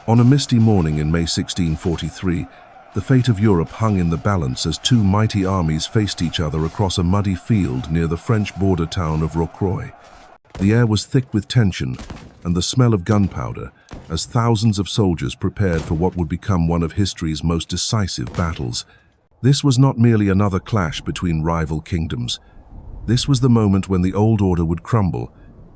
On a misty morning in May 1643, the fate of Europe hung in the balance as two mighty armies faced each other across a muddy field near the French border town of Rocroi. The air was thick with tension and the smell of gunpowder as thousands of soldiers prepared for what would become one of history's most decisive battles. This was not merely another clash between rival kingdoms. This was the moment when the old order would crumble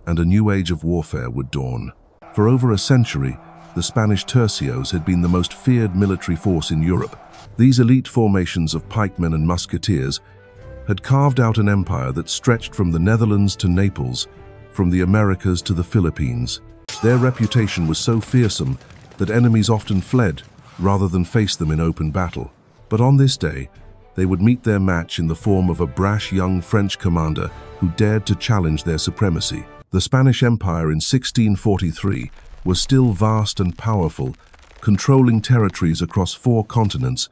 and a new age of warfare would dawn. For over a century, the Spanish Tercios had been the most feared military force in Europe. These elite formations of pikemen and musketeers had carved out an empire that stretched from the Netherlands to Naples, from the Americas to the Philippines. Their reputation was so fearsome that enemies often fled rather than face them in open battle. But on this day, they would meet their match in the form of a brash young French commander who dared to challenge their supremacy. The Spanish Empire in 1643 was still vast and powerful, controlling territories across 4 continents.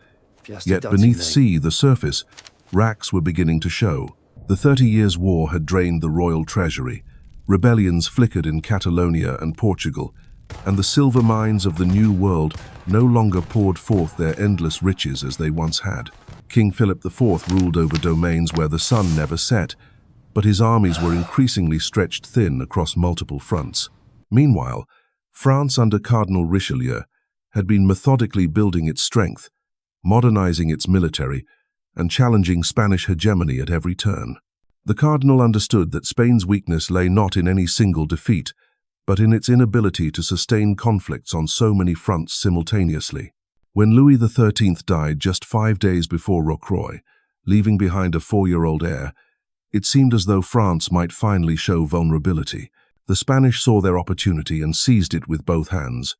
Yet beneath the surface, racks were beginning to show. The 30 Years' War had drained the royal treasury. Rebellions flickered in Catalonia and Portugal, and the silver mines of the New World no longer poured forth their endless riches as they once had. King Philip IV ruled over domains where the sun never set, but his armies were increasingly stretched thin across multiple fronts. Meanwhile, France under Cardinal Richelieu had been methodically building its strength, modernizing its military, and challenging Spanish hegemony at every turn. The Cardinal understood that Spain's weakness lay not in any single defeat, but in its inability to sustain conflicts on so many fronts simultaneously. When Louis XIII died just 5 days before Rocroi, leaving behind a 4-year-old heir, it seemed as though France might finally show vulnerability. The Spanish saw their opportunity and seized it with both hands.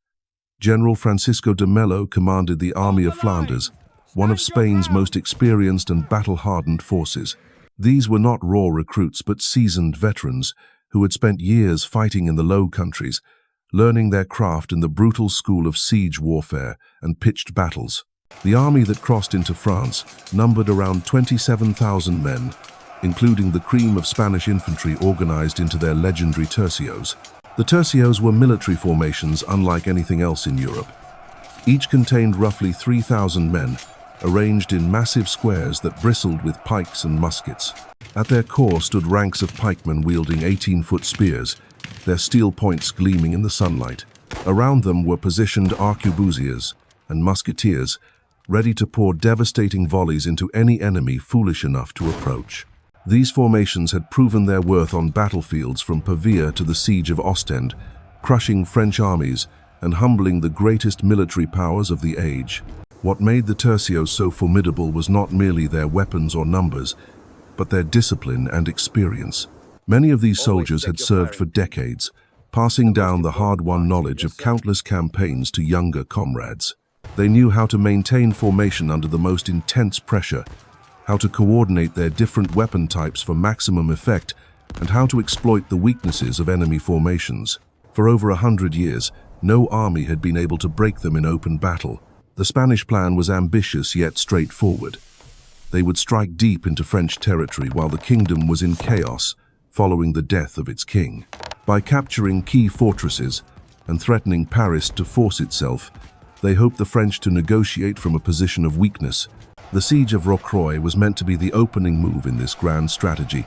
General Francisco de Mello commanded the Army of Flanders, one of Spain's most experienced and battle-hardened forces. These were not raw recruits but seasoned veterans who had spent years fighting in the Low Countries, learning their craft in the brutal school of siege warfare and pitched battles. The army that crossed into France numbered around 27,000 men, including the cream of Spanish infantry organized into their legendary tercios. The tercios were military formations unlike anything else in Europe. Each contained roughly 3,000 men, arranged in massive squares that bristled with pikes and muskets. At their core stood ranks of pikemen wielding 18-foot spears, their steel points gleaming in the sunlight. Around them were positioned arquebusiers and musketeers, ready to pour devastating volleys into any enemy foolish enough to approach. These formations had proven their worth on battlefields from Pavia to the siege of Ostend, crushing French armies and humbling the greatest military powers of the age. What made the tercios so formidable was not merely their weapons or numbers, but their discipline and experience. Many of these soldiers had served for decades, passing down the hard-won knowledge of countless campaigns to younger comrades. They knew how to maintain formation under the most intense pressure, how to coordinate their different weapon types for maximum effect, and how to exploit the weaknesses of enemy formations. For over 100 years, no army had been able to break them in open battle. The Spanish plan was ambitious yet straightforward. They would strike deep into French territory while the kingdom was in chaos, following the death of its king. By capturing key fortresses and threatening Paris to force itself, they hoped the French to negotiate from a position of weakness. The siege of Rocroi was meant to be the opening move in this grand strategy,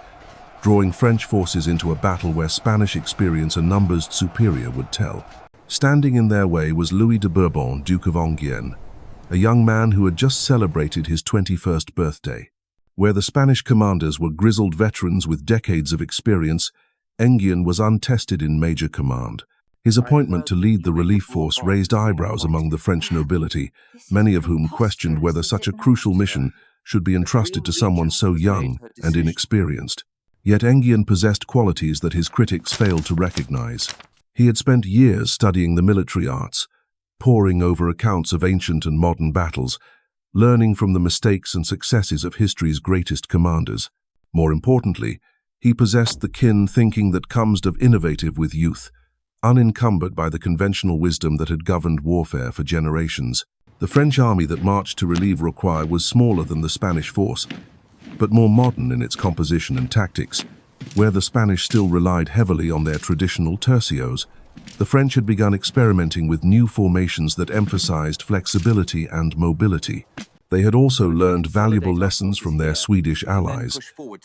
drawing French forces into a battle where Spanish experience and numbers superior would tell. Standing in their way was Louis de Bourbon, Duke of Enghien, a young man who had just celebrated his 21st birthday. Where the Spanish commanders were grizzled veterans with decades of experience, Enghien was untested in major command. His appointment to lead the relief force raised eyebrows among the French nobility, many of whom questioned whether such a crucial mission should be entrusted to someone so young and inexperienced. Yet Enghien possessed qualities that his critics failed to recognize. He had spent years studying the military arts, poring over accounts of ancient and modern battles, learning from the mistakes and successes of history's greatest commanders. More importantly, he possessed the keen thinking that comes of innovative with youth, unencumbered by the conventional wisdom that had governed warfare for generations. The French army that marched to relieve Rocroi was smaller than the Spanish force, but more modern in its composition and tactics. Where the Spanish still relied heavily on their traditional tercios, The French had begun experimenting with new formations that emphasized flexibility and mobility. They had also learned valuable lessons from their Swedish allies,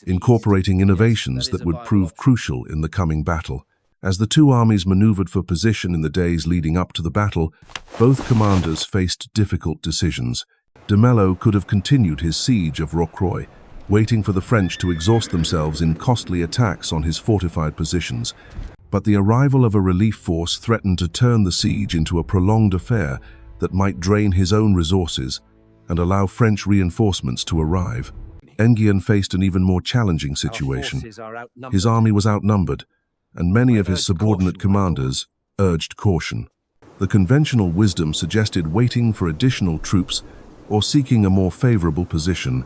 incorporating innovations that would prove crucial in the coming battle. As the two armies maneuvered for position in the days leading up to the battle, both commanders faced difficult decisions. De Mello could have continued his siege of Rocroi, waiting for the French to exhaust themselves in costly attacks on his fortified positions. But the arrival of a relief force threatened to turn the siege into a prolonged affair that might drain his own resources and allow French reinforcements to arrive. Enghien faced an even more challenging situation. His army was outnumbered, and many of his subordinate commanders urged caution. The conventional wisdom suggested waiting for additional troops or seeking a more favorable position,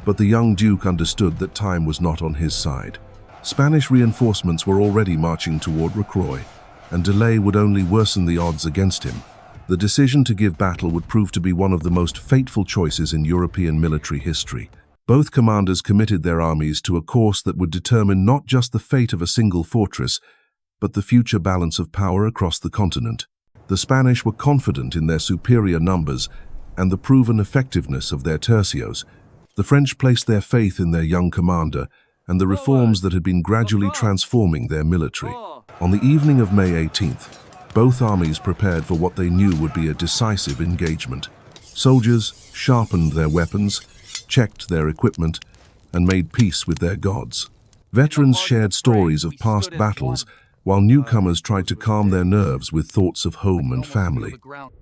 but the young Duke understood that time was not on his side. Spanish reinforcements were already marching toward Rocroi, and delay would only worsen the odds against him. The decision to give battle would prove to be one of the most fateful choices in European military history. Both commanders committed their armies to a course that would determine not just the fate of a single fortress, but the future balance of power across the continent. The Spanish were confident in their superior numbers and the proven effectiveness of their tercios. The French placed their faith in their young commander and the reforms that had been gradually transforming their military. On the evening of May 18th, both armies prepared for what they knew would be a decisive engagement. Soldiers sharpened their weapons, checked their equipment, and made peace with their gods. Veterans shared stories of past battles, while newcomers tried to calm their nerves with thoughts of home and family.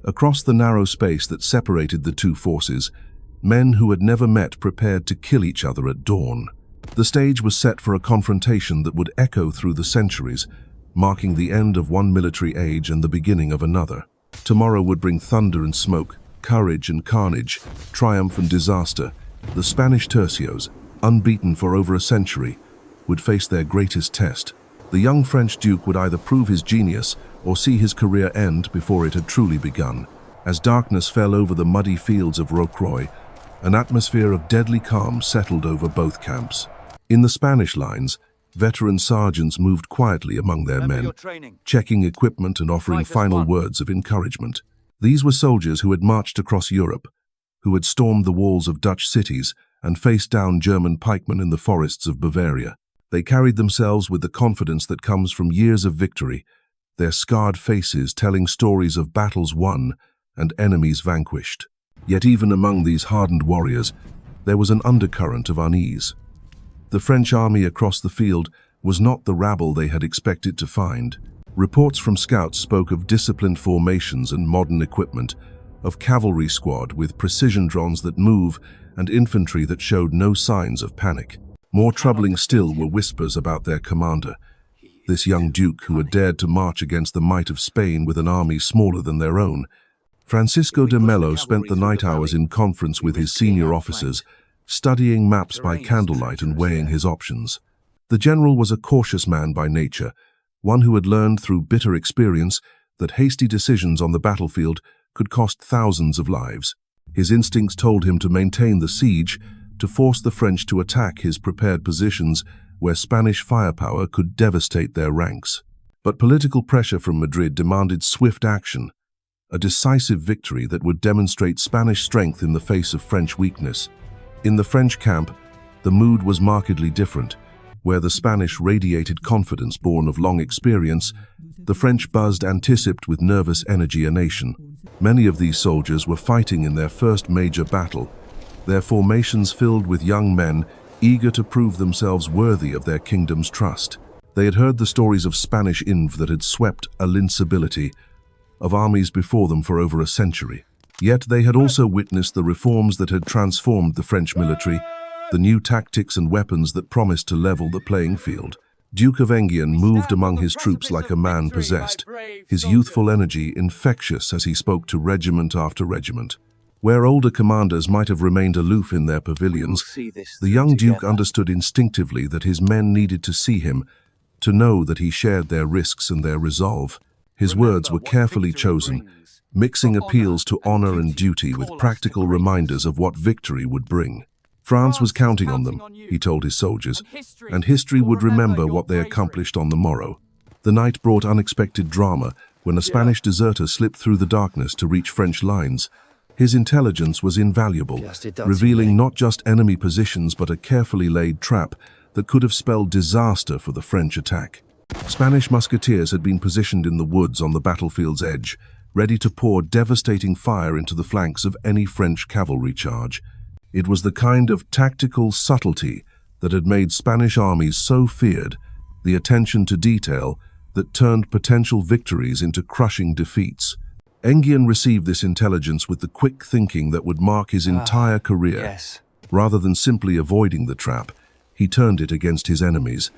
Across the narrow space that separated the two forces, men who had never met prepared to kill each other at dawn. The stage was set for a confrontation that would echo through the centuries, marking the end of one military age and the beginning of another. Tomorrow would bring thunder and smoke, courage and carnage, triumph and disaster. The Spanish Tercios, unbeaten for over a century, would face their greatest test. The young French Duke would either prove his genius or see his career end before it had truly begun. As darkness fell over the muddy fields of Rocroi, an atmosphere of deadly calm settled over both camps. In the Spanish lines, veteran sergeants moved quietly among their men, checking equipment and offering final words of encouragement. These were soldiers who had marched across Europe, who had stormed the walls of Dutch cities and faced down German pikemen in the forests of Bavaria. They carried themselves with the confidence that comes from years of victory, their scarred faces telling stories of battles won and enemies vanquished. Yet even among these hardened warriors, there was an undercurrent of unease. The French army across the field was not the rabble they had expected to find. Reports from scouts spoke of disciplined formations and modern equipment, of cavalry squad with precision drones that move and infantry that showed no signs of panic. More troubling still were whispers about their commander, this young duke who had dared to march against the might of Spain with an army smaller than their own. Francisco de Mello spent the night hours in conference with his senior officers, studying maps by candlelight and weighing his options. The general was a cautious man by nature, one who had learned through bitter experience that hasty decisions on the battlefield could cost thousands of lives. His instincts told him to maintain the siege, to force the French to attack his prepared positions where Spanish firepower could devastate their ranks. But political pressure from Madrid demanded swift action, a decisive victory that would demonstrate Spanish strength in the face of French weakness. In the French camp, the mood was markedly different. Where the Spanish radiated confidence born of long experience, the French buzzed anticipate with nervous energy a nation. Many of these soldiers were fighting in their first major battle, their formations filled with young men eager to prove themselves worthy of their kingdom's trust. They had heard the stories of Spanish inv that had swept invincibility, of armies before them for over a century. Yet they had also witnessed the reforms that had transformed the French military, the new tactics and weapons that promised to level the playing field. Duke of Enghien moved among his troops like a man possessed, his youthful energy infectious as he spoke to regiment after regiment. Where older commanders might have remained aloof in their pavilions, the young Duke understood instinctively that his men needed to see him, to know that he shared their risks and their resolve. His words were carefully chosen, mixing appeals to honor and duty with practical reminders of what victory would bring. France was counting on them, he told his soldiers, and history would remember what they accomplished on the morrow. The night brought unexpected drama when a Spanish deserter slipped through the darkness to reach French lines. His intelligence was invaluable, revealing not just enemy positions but a carefully laid trap that could have spelled disaster for the French attack. Spanish musketeers had been positioned in the woods on the battlefield's edge, ready to pour devastating fire into the flanks of any French cavalry charge. It was the kind of tactical subtlety that had made Spanish armies so feared, the attention to detail that turned potential victories into crushing defeats. Enghien received this intelligence with the quick thinking that would mark his entire career. Yes. Rather than simply avoiding the trap, he turned it against his enemies.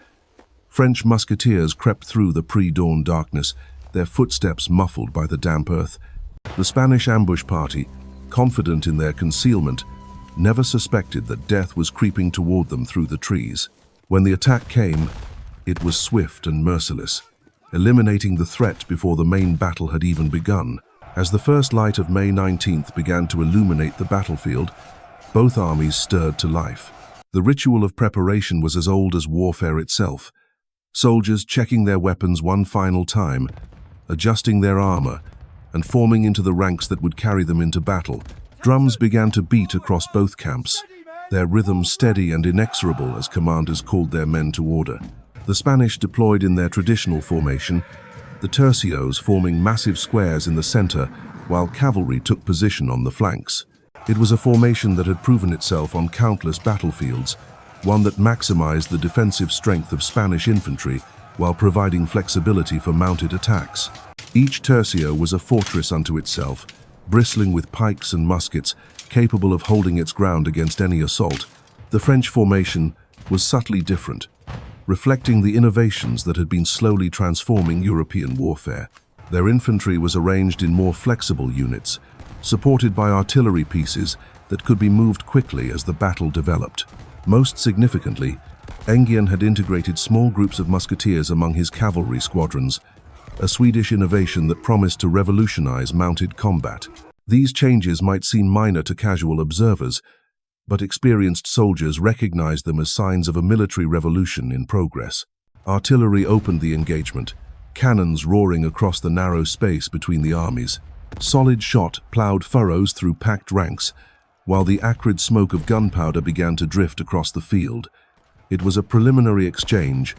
French musketeers crept through the pre-dawn darkness, their footsteps muffled by the damp earth. The Spanish ambush party, confident in their concealment, never suspected that death was creeping toward them through the trees. When the attack came, it was swift and merciless, eliminating the threat before the main battle had even begun. As the first light of May 19th began to illuminate the battlefield, both armies stirred to life. The ritual of preparation was as old as warfare itself. Soldiers checking their weapons one final time, adjusting their armor, and forming into the ranks that would carry them into battle. Drums began to beat across both camps, their rhythm steady and inexorable as commanders called their men to order. The Spanish deployed in their traditional formation, the Tercios forming massive squares in the center, while cavalry took position on the flanks. It was a formation that had proven itself on countless battlefields, one that maximized the defensive strength of Spanish infantry while providing flexibility for mounted attacks. Each tercio was a fortress unto itself, bristling with pikes and muskets, capable of holding its ground against any assault. The French formation was subtly different, reflecting the innovations that had been slowly transforming European warfare. Their infantry was arranged in more flexible units, supported by artillery pieces that could be moved quickly as the battle developed. Most significantly, Enghien had integrated small groups of musketeers among his cavalry squadrons, a Swedish innovation that promised to revolutionize mounted combat. These changes might seem minor to casual observers, but experienced soldiers recognized them as signs of a military revolution in progress. Artillery opened the engagement, cannons roaring across the narrow space between the armies. Solid shot plowed furrows through packed ranks, while the acrid smoke of gunpowder began to drift across the field. It was a preliminary exchange,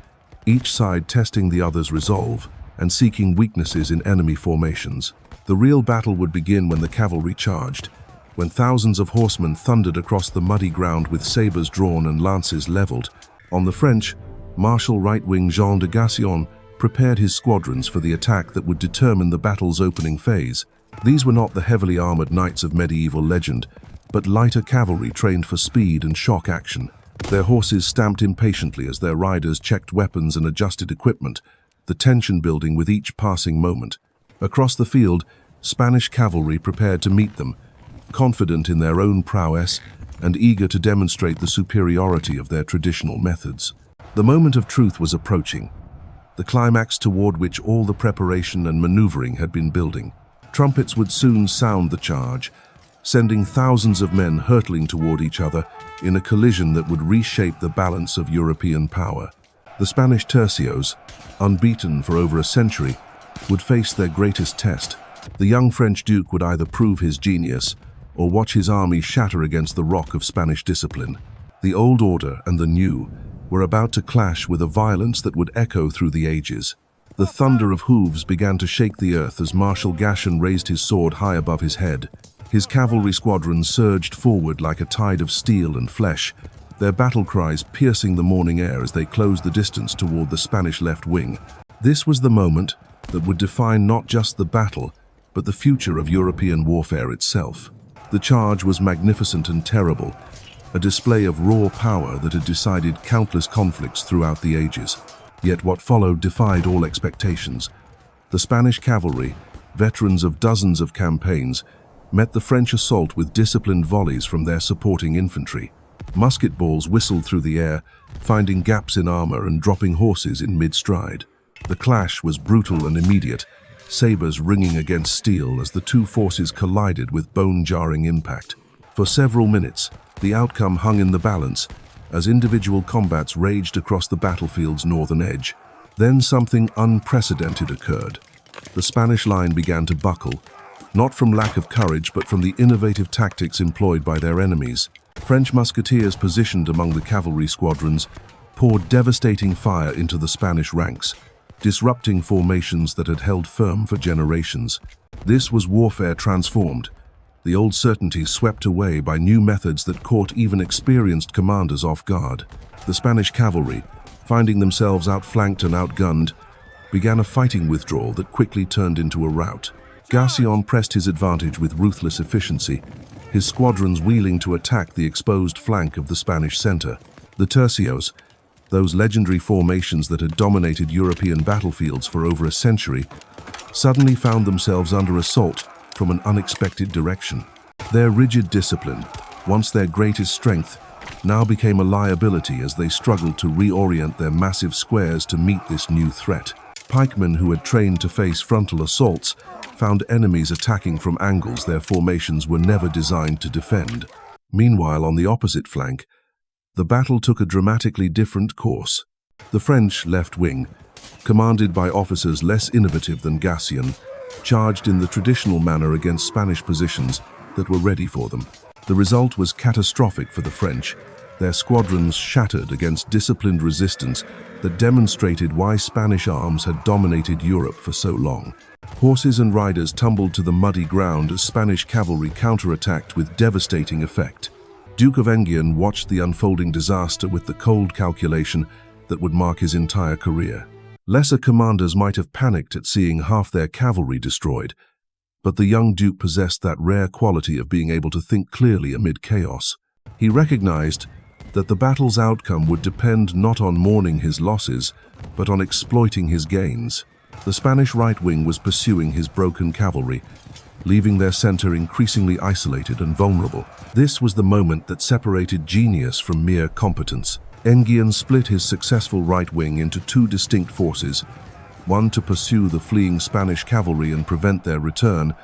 each side testing the other's resolve and seeking weaknesses in enemy formations. The real battle would begin when the cavalry charged, when thousands of horsemen thundered across the muddy ground with sabers drawn and lances leveled. On the French, Marshal right-wing Jean de Gassion prepared his squadrons for the attack that would determine the battle's opening phase. These were not the heavily armored knights of medieval legend, but lighter cavalry trained for speed and shock action. Their horses stamped impatiently as their riders checked weapons and adjusted equipment, the tension building with each passing moment. Across the field, Spanish cavalry prepared to meet them, confident in their own prowess and eager to demonstrate the superiority of their traditional methods. The moment of truth was approaching, the climax toward which all the preparation and maneuvering had been building. Trumpets would soon sound the charge, sending thousands of men hurtling toward each other in a collision that would reshape the balance of European power. The Spanish Tercios, unbeaten for over a century, would face their greatest test. The young French Duke would either prove his genius or watch his army shatter against the rock of Spanish discipline. The old order and the new were about to clash with a violence that would echo through the ages. The thunder of hooves began to shake the earth as Marshal Gassion raised his sword high above his head. His cavalry squadron surged forward like a tide of steel and flesh, their battle cries piercing the morning air as they closed the distance toward the Spanish left wing. This was the moment that would define not just the battle, but the future of European warfare itself. The charge was magnificent and terrible, a display of raw power that had decided countless conflicts throughout the ages. Yet what followed defied all expectations. The Spanish cavalry, veterans of dozens of campaigns, met the French assault with disciplined volleys from their supporting infantry. Musket balls whistled through the air, finding gaps in armor and dropping horses in mid-stride. The clash was brutal and immediate, sabers ringing against steel as the two forces collided with bone-jarring impact. For several minutes, the outcome hung in the balance as individual combats raged across the battlefield's northern edge. Then something unprecedented occurred. The Spanish line began to buckle, not from lack of courage but from the innovative tactics employed by their enemies. French musketeers positioned among the cavalry squadrons poured devastating fire into the Spanish ranks, disrupting formations that had held firm for generations. This was warfare transformed, the old certainties swept away by new methods that caught even experienced commanders off guard. The Spanish cavalry, finding themselves outflanked and outgunned, began a fighting withdrawal that quickly turned into a rout. Enghien pressed his advantage with ruthless efficiency, his squadrons wheeling to attack the exposed flank of the Spanish center. The Tercios, those legendary formations that had dominated European battlefields for over a century, suddenly found themselves under assault from an unexpected direction. Their rigid discipline, once their greatest strength, now became a liability as they struggled to reorient their massive squares to meet this new threat. Pikemen who had trained to face frontal assaults found enemies attacking from angles their formations were never designed to defend. Meanwhile, on the opposite flank, the battle took a dramatically different course. The French left wing, commanded by officers less innovative than Enghien, charged in the traditional manner against Spanish positions that were ready for them. The result was catastrophic for the French, their squadrons shattered against disciplined resistance that demonstrated why Spanish arms had dominated Europe for so long. Horses and riders tumbled to the muddy ground as Spanish cavalry counterattacked with devastating effect. Duke of Enghien watched the unfolding disaster with the cold calculation that would mark his entire career. Lesser commanders might have panicked at seeing half their cavalry destroyed, but the young Duke possessed that rare quality of being able to think clearly amid chaos. He recognized that the battle's outcome would depend not on mourning his losses, but on exploiting his gains. The Spanish right wing was pursuing his broken cavalry, leaving their center increasingly isolated and vulnerable. This was the moment that separated genius from mere competence. Enghien split his successful right wing into two distinct forces, one to pursue the fleeing Spanish cavalry and prevent their return,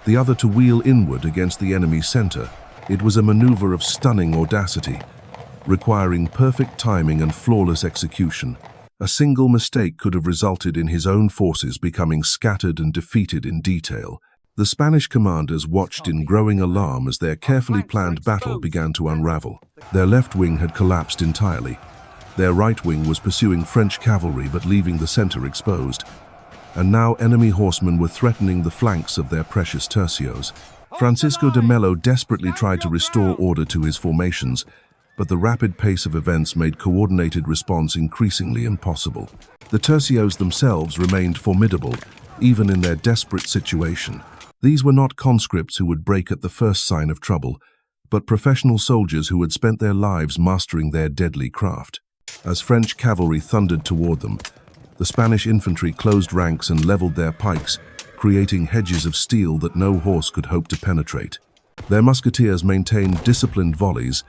the other to wheel inward against the enemy's center. It was a maneuver of stunning audacity, requiring perfect timing and flawless execution. A single mistake could have resulted in his own forces becoming scattered and defeated in detail. The Spanish commanders watched in growing alarm as their carefully planned battle began to unravel. Their left wing had collapsed entirely. Their right wing was pursuing French cavalry but leaving the center exposed. And now enemy horsemen were threatening the flanks of their precious tercios. Francisco de Mello desperately tried to restore order to his formations, but the rapid pace of events made coordinated response increasingly impossible. The tercios themselves remained formidable, even in their desperate situation. These were not conscripts who would break at the first sign of trouble, but professional soldiers who had spent their lives mastering their deadly craft. As French cavalry thundered toward them, the Spanish infantry closed ranks and leveled their pikes, creating hedges of steel that no horse could hope to penetrate. Their musketeers maintained disciplined volleys,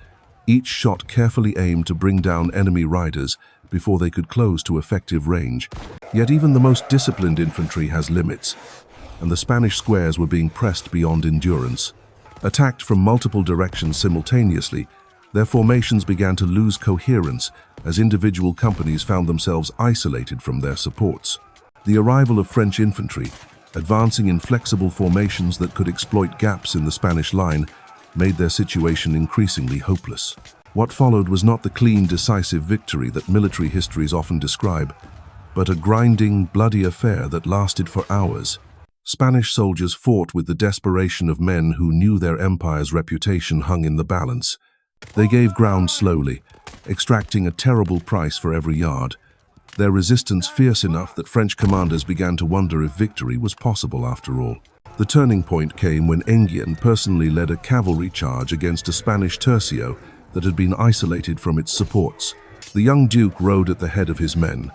each shot carefully aimed to bring down enemy riders before they could close to effective range. Yet even the most disciplined infantry has limits, and the Spanish squares were being pressed beyond endurance. Attacked from multiple directions simultaneously, their formations began to lose coherence as individual companies found themselves isolated from their supports. The arrival of French infantry, advancing in flexible formations that could exploit gaps in the Spanish line, made their situation increasingly hopeless. What followed was not the clean, decisive victory that military histories often describe, but a grinding, bloody affair that lasted for hours. Spanish soldiers fought with the desperation of men who knew their empire's reputation hung in the balance. They gave ground slowly, extracting a terrible price for every yard, their resistance fierce enough that French commanders began to wonder if victory was possible after all. The turning point came when Enghien personally led a cavalry charge against a Spanish tercio that had been isolated from its supports. The young Duke rode at the head of his men,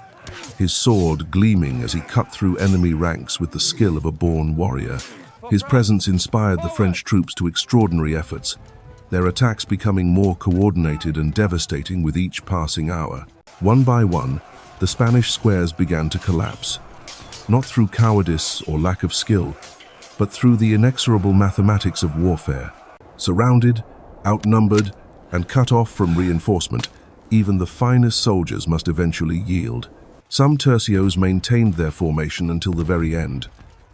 his sword gleaming as he cut through enemy ranks with the skill of a born warrior. His presence inspired the French troops to extraordinary efforts, their attacks becoming more coordinated and devastating with each passing hour. One by one, the Spanish squares began to collapse, not through cowardice or lack of skill, but through the inexorable mathematics of warfare. Surrounded, outnumbered, and cut off from reinforcement, even the finest soldiers must eventually yield. Some tercios maintained their formation until the very end,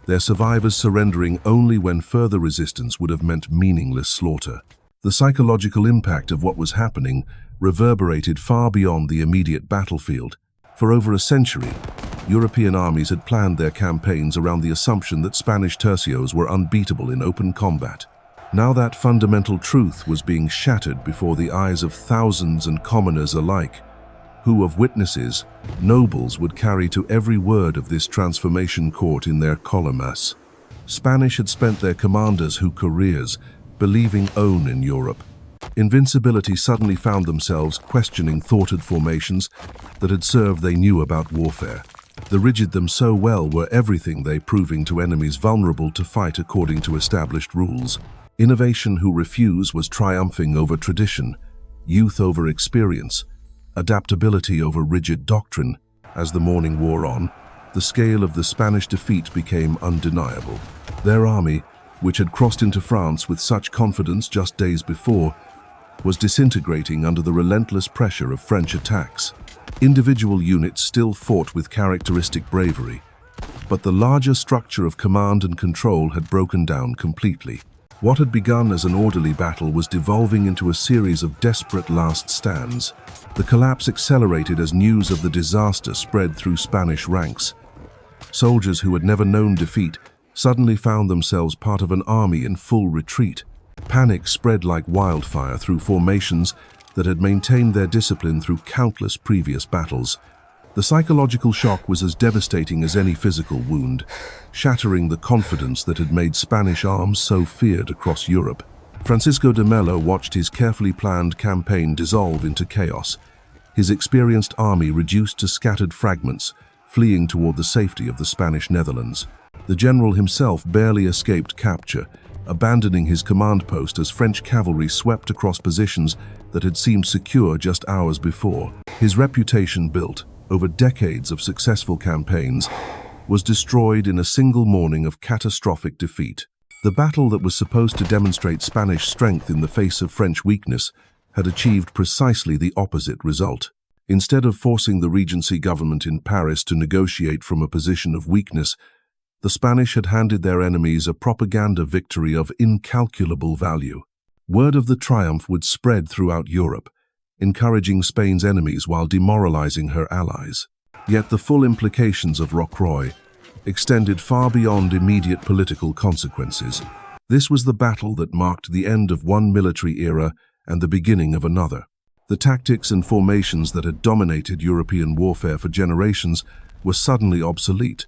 their survivors surrendering only when further resistance would have meant meaningless slaughter. The psychological impact of what was happening reverberated far beyond the immediate battlefield. For over a century, European armies had planned their campaigns around the assumption that Spanish tercios were unbeatable in open combat. Now that fundamental truth was being shattered before the eyes of thousands and commoners alike, who of witnesses, nobles would carry to every word of this transformation court in their colomas. Spanish had spent their commanders who careers, believing own in Europe. Invincibility suddenly found themselves questioning thwarted formations that had served they knew about warfare. The rigid them so well were everything they proving to enemies vulnerable to fight according to established rules. Innovation who refuse was triumphing over tradition, youth over experience, adaptability over rigid doctrine. As the morning wore on, the scale of the Spanish defeat became undeniable. Their army, which had crossed into France with such confidence just days before, was disintegrating under the relentless pressure of French attacks. Individual units still fought with characteristic bravery, but the larger structure of command and control had broken down completely. What had begun as an orderly battle was devolving into a series of desperate last stands. The collapse accelerated as news of the disaster spread through Spanish ranks. Soldiers who had never known defeat suddenly found themselves part of an army in full retreat. Panic spread like wildfire through formations that had maintained their discipline through countless previous battles. The psychological shock was as devastating as any physical wound, shattering the confidence that had made Spanish arms so feared across Europe. Francisco de Mello watched his carefully planned campaign dissolve into chaos, his experienced army reduced to scattered fragments, fleeing toward the safety of the Spanish Netherlands. The general himself barely escaped capture, abandoning his command post as French cavalry swept across positions that had seemed secure just hours before. His reputation, built over decades of successful campaigns, was destroyed in a single morning of catastrophic defeat. The battle that was supposed to demonstrate Spanish strength in the face of French weakness had achieved precisely the opposite result. Instead of forcing the Regency government in Paris to negotiate from a position of weakness, the Spanish had handed their enemies a propaganda victory of incalculable value. Word of the triumph would spread throughout Europe, encouraging Spain's enemies while demoralizing her allies. Yet the full implications of Rocroi extended far beyond immediate political consequences. This was the battle that marked the end of one military era and the beginning of another. The tactics and formations that had dominated European warfare for generations were suddenly obsolete,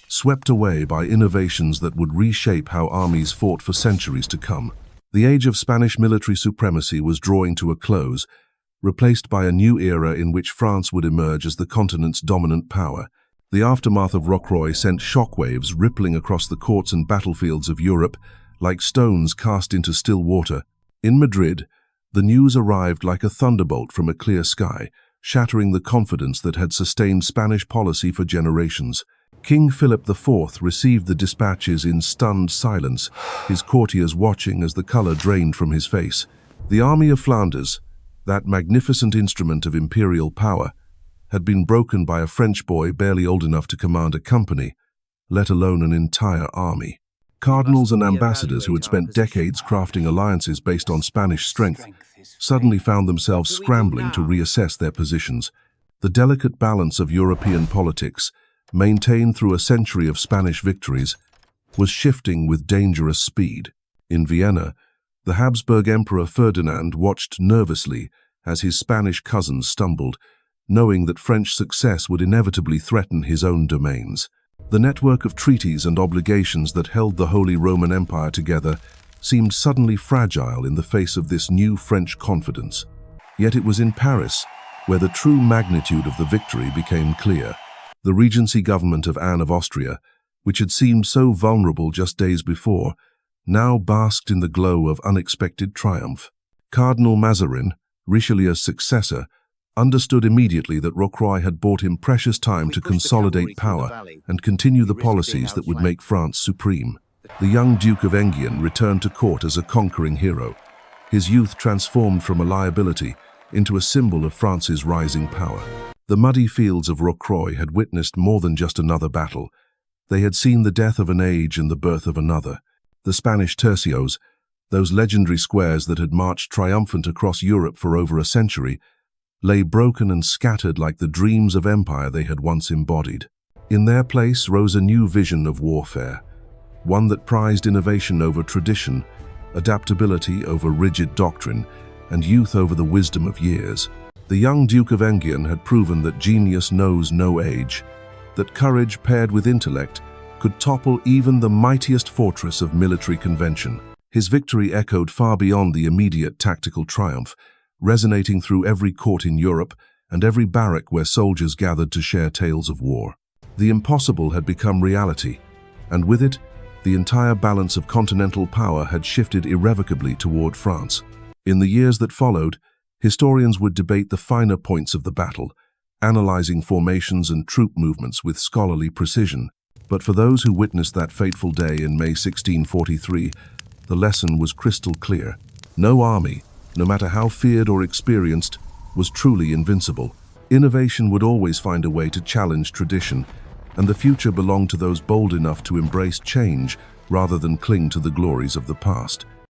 swept away by innovations that would reshape how armies fought for centuries to come. The age of Spanish military supremacy was drawing to a close, replaced by a new era in which France would emerge as the continent's dominant power. The aftermath of Rocroi sent shockwaves rippling across the courts and battlefields of Europe, like stones cast into still water. In Madrid, the news arrived like a thunderbolt from a clear sky, shattering the confidence that had sustained Spanish policy for generations. King Philip IV received the dispatches in stunned silence, his courtiers watching as the color drained from his face. The Army of Flanders, that magnificent instrument of imperial power, had been broken by a French boy barely old enough to command a company, let alone an entire army. Cardinals and ambassadors who had spent decades crafting alliances based on Spanish strength suddenly found themselves scrambling to reassess their positions. The delicate balance of European politics, maintained through a century of Spanish victories, was shifting with dangerous speed. In Vienna, the Habsburg Emperor Ferdinand watched nervously as his Spanish cousins stumbled, knowing that French success would inevitably threaten his own domains. The network of treaties and obligations that held the Holy Roman Empire together seemed suddenly fragile in the face of this new French confidence. Yet it was in Paris where the true magnitude of the victory became clear. The Regency government of Anne of Austria, which had seemed so vulnerable just days before, now basked in the glow of unexpected triumph. Cardinal Mazarin, Richelieu's successor, understood immediately that Rocroi had bought him precious time to consolidate power and continue the policies that would make France supreme. The young Duke of Enghien returned to court as a conquering hero, his youth transformed from a liability into a symbol of France's rising power. The muddy fields of Rocroi had witnessed more than just another battle. They had seen the death of an age and the birth of another. The Spanish Tercios, those legendary squares that had marched triumphant across Europe for over a century, lay broken and scattered like the dreams of empire they had once embodied. In their place rose a new vision of warfare, one that prized innovation over tradition, adaptability over rigid doctrine, and youth over the wisdom of years. The young Duke of Enghien had proven that genius knows no age, that courage paired with intellect could topple even the mightiest fortress of military convention. His victory echoed far beyond the immediate tactical triumph, resonating through every court in Europe and every barrack where soldiers gathered to share tales of war. The impossible had become reality, and with it, the entire balance of continental power had shifted irrevocably toward France. In the years that followed, historians would debate the finer points of the battle, analyzing formations and troop movements with scholarly precision. But for those who witnessed that fateful day in May 1643, the lesson was crystal clear. No army, no matter how feared or experienced, was truly invincible. Innovation would always find a way to challenge tradition, and the future belonged to those bold enough to embrace change rather than cling to the glories of the past.